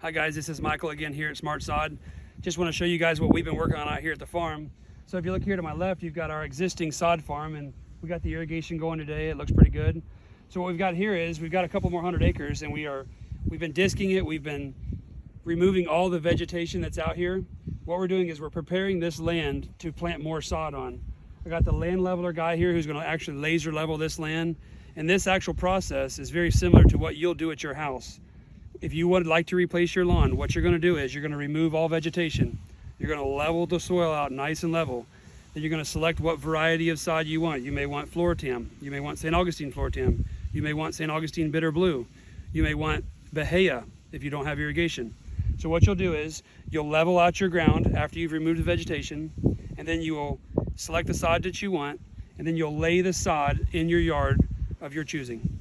Hi guys, this is Michael again here at Smart Sod. Just want to show you guys what we've been working on out here at the farm. So if you look here to my left, you've got our existing sod farm, and we got the irrigation going today. It looks pretty good. So what we've got here is we've got a couple more 100 acres, and we've been disking it. We've been removing all the vegetation that's out here. What we're doing is we're preparing this land to plant more sod on. I got the land leveler guy here who's going to actually laser level this land, and this actual process is very similar to what you'll do at your house. If you would like to replace your lawn, what you're going to do is you're going to remove all vegetation. You're going to level the soil out nice and level. Then you're going to select what variety of sod you want. You may want Floratam. You may want St. Augustine Floratam. You may want St. Augustine Bitter Blue. You may want Bahia if you don't have irrigation. So what you'll do is you'll level out your ground after you've removed the vegetation, and then you will select the sod that you want, and then you'll lay the sod in your yard of your choosing.